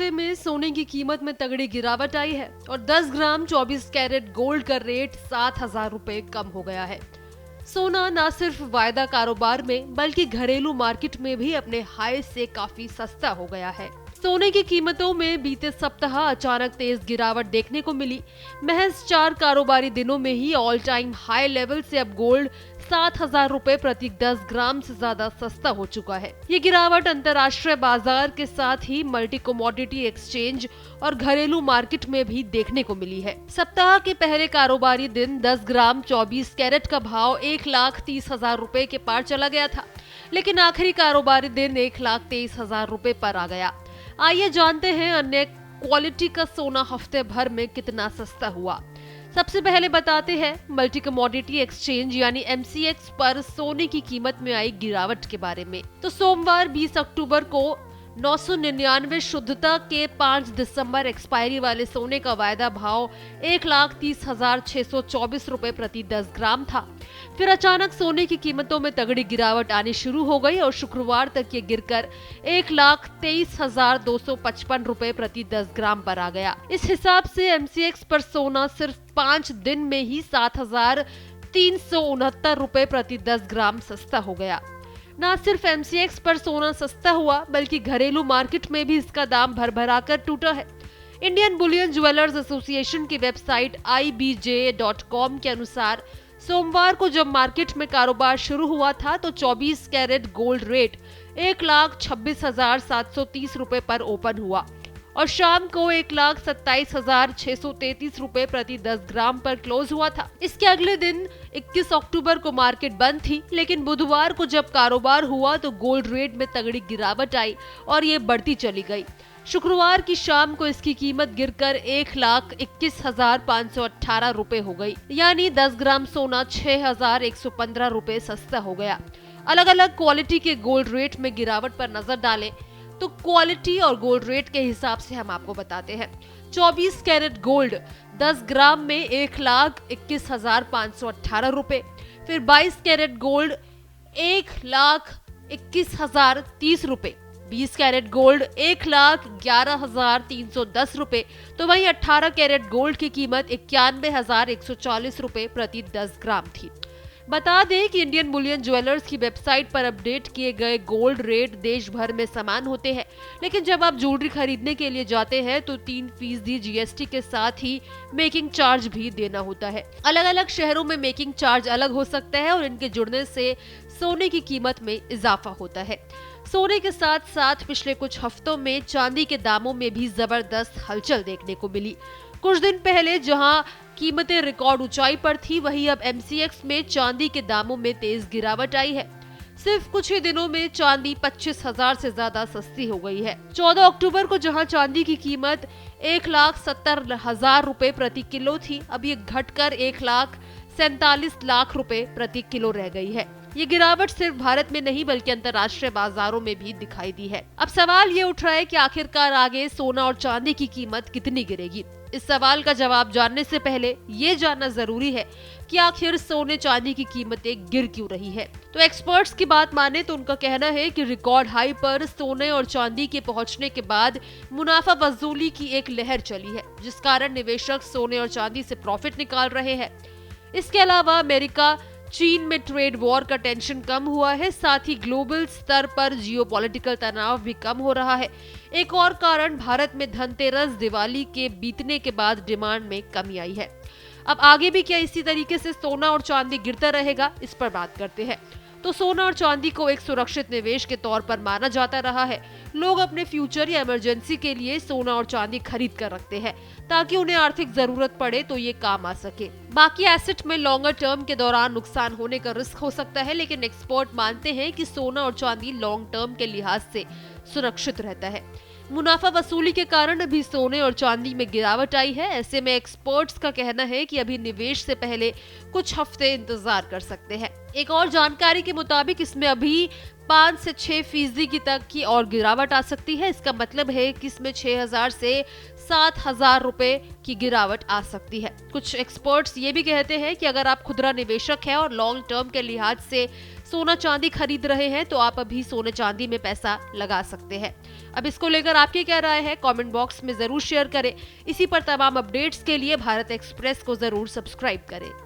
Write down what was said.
हफ्ते में सोने की कीमत में तगड़ी गिरावट आई है और 10 ग्राम 24 कैरेट गोल्ड का रेट 7,000 रुपए कम हो गया है। सोना न सिर्फ वायदा कारोबार में बल्कि घरेलू मार्केट में भी अपने हाई से काफी सस्ता हो गया है। सोने की कीमतों में बीते सप्ताह अचानक तेज गिरावट देखने को मिली। महज 4 कारोबारी दिनों में ही ऑल टाइम हाई लेवल से अब गोल्ड 7,000 रुपए प्रति 10 ग्राम से ज्यादा सस्ता हो चुका है। ये गिरावट अंतर्राष्ट्रीय बाजार के साथ ही मल्टी कमोडिटी एक्सचेंज और घरेलू मार्केट में भी देखने को मिली है। सप्ताह के पहले कारोबारी दिन 10 ग्राम 24 कैरेट का भाव 1,30,000 रुपए के पार चला गया था, लेकिन आखिरी कारोबारी दिन 1,23,000 रुपए पर आ गया। आइए जानते हैं अन्य क्वालिटी का सोना हफ्ते भर में कितना सस्ता हुआ। सबसे पहले बताते हैं मल्टी कमोडिटी एक्सचेंज यानी MCX पर सोने की कीमत में आई गिरावट के बारे में। तो सोमवार 20 अक्टूबर को 999 शुद्धता के 5 दिसंबर एक्सपायरी वाले सोने का वायदा भाव 1,30,624 रुपए प्रति 10 ग्राम था। फिर अचानक सोने की कीमतों में तगड़ी गिरावट आनी शुरू हो गई और शुक्रवार तक ये गिरकर 1,23,255 रुपए प्रति 10 ग्राम पर आ गया। इस हिसाब से MCX पर सोना सिर्फ 5 दिन में ही 7,369 रुपए प्रति 10 ग्राम सस्ता हो गया। न सिर्फ MCX पर सोना सस्ता हुआ बल्कि घरेलू मार्केट में भी इसका दाम भरभराकर टूटा है। इंडियन बुलियन ज्वेलर्स एसोसिएशन की वेबसाइट IBJ.com के अनुसार सोमवार को जब मार्केट में कारोबार शुरू हुआ था तो 24 कैरेट गोल्ड रेट 1,26,730 रुपए पर ओपन हुआ और शाम को 1,27,633 रुपए प्रति 10 ग्राम पर क्लोज हुआ था। इसके अगले दिन 21 अक्टूबर को मार्केट बंद थी, लेकिन बुधवार को जब कारोबार हुआ तो गोल्ड रेट में तगड़ी गिरावट आई और ये बढ़ती चली गई। शुक्रवार की शाम को इसकी कीमत गिरकर 1,21,518 रुपए हो गई, यानी 10 ग्राम सोना 6,115 रुपए सस्ता हो गया। अलग अलग क्वालिटी के गोल्ड रेट में गिरावट पर नजर डालें तो क्वालिटी और गोल्ड रेट के हिसाब से हम आपको बताते हैं। 24 कैरेट गोल्ड 10 ग्राम में 1,21,518 रुपए, फिर 22 कैरेट गोल्ड 1,21,030 रुपए, 20 कैरेट गोल्ड 1,11,310 रुपए, तो वहीं 18 कैरेट गोल्ड की कीमत 91,140 रुपए प्रति 10 ग्राम थी। बता दें कि इंडियन बुलियन ज्वेलर्स की वेबसाइट पर अपडेट किए गए गोल्ड रेट देश भर में समान होते हैं, लेकिन जब आप ज्वेलरी खरीदने के लिए जाते हैं तो 3% GST के साथ ही मेकिंग चार्ज भी देना होता है। अलग अलग शहरों में मेकिंग चार्ज अलग हो सकता है और इनके जुड़ने से सोने की कीमत में इजाफा होता है। सोने के साथ साथ पिछले कुछ हफ्तों में चांदी के दामों में भी जबरदस्त हलचल देखने को मिली। कुछ दिन पहले जहां कीमतें रिकॉर्ड ऊंचाई पर थी, वहीं अब MCX में चांदी के दामों में तेज गिरावट आई है। सिर्फ कुछ ही दिनों में चांदी 25,000 से ज्यादा सस्ती हो गई है। 14 अक्टूबर को जहां चांदी की कीमत 1,70,000 रुपए प्रति किलो थी, अब ये घटकर 1,47,00,000 रुपए प्रति किलो रह गई है। ये गिरावट सिर्फ भारत में नहीं बल्कि अंतर्राष्ट्रीय बाजारों में भी दिखाई दी है। अब सवाल ये उठ रहा है कि आखिरकार आगे सोना और चांदी की कीमत कितनी गिरेगी। इस सवाल का जवाब जानने से पहले ये जानना जरूरी है कि आखिर सोने चांदी की कीमतें गिर क्यों रही है। तो एक्सपर्ट्स की बात माने तो उनका कहना है कि रिकॉर्ड हाई पर सोने और चांदी के पहुंचने के बाद मुनाफा वसूली की एक लहर चली है, जिस कारण निवेशक सोने और चांदी से प्रॉफिट निकाल रहे हैं। इसके अलावा अमेरिका चीन में ट्रेड वॉर का टेंशन कम हुआ है, साथ ही ग्लोबल स्तर पर जियोपॉलिटिकल तनाव भी कम हो रहा है। एक और कारण भारत में धनतेरस दिवाली के बीतने के बाद डिमांड में कमी आई है। अब आगे भी क्या इसी तरीके से सोना और चांदी गिरता रहेगा, इस पर बात करते हैं। तो सोना और चांदी को एक सुरक्षित निवेश के तौर पर माना जाता रहा है। लोग अपने फ्यूचर या इमरजेंसी के लिए सोना और चांदी खरीद कर रखते हैं ताकि उन्हें आर्थिक जरूरत पड़े तो ये काम आ सके। बाकी एसेट में लॉन्गर टर्म के दौरान नुकसान होने का रिस्क हो सकता है, लेकिन एक्सपर्ट मानते हैं कि सोना और चांदी लॉन्ग टर्म के लिहाज से सुरक्षित रहता है। मुनाफा वसूली के कारण अभी सोने और चांदी में गिरावट आई है। ऐसे में एक्सपर्ट्स का कहना है कि अभी निवेश से पहले कुछ हफ्ते इंतजार कर सकते हैं। एक और जानकारी के मुताबिक इसमें अभी 5 से 6% की तक की और गिरावट आ सकती है। इसका मतलब है कि इसमें 6,000 से 7,000 रुपए की गिरावट आ सकती है। कुछ एक्सपर्ट्स ये भी कहते हैं कि अगर आप खुदरा निवेशक हैं और लॉन्ग टर्म के लिहाज से सोना चांदी खरीद रहे हैं तो आप अभी सोने चांदी में पैसा लगा सकते हैं। अब इसको लेकर आपकी क्या राय है, कमेंट बॉक्स में जरूर शेयर करें। इसी पर तमाम अपडेट्स के लिए भारत एक्सप्रेस को जरूर सब्सक्राइब करें।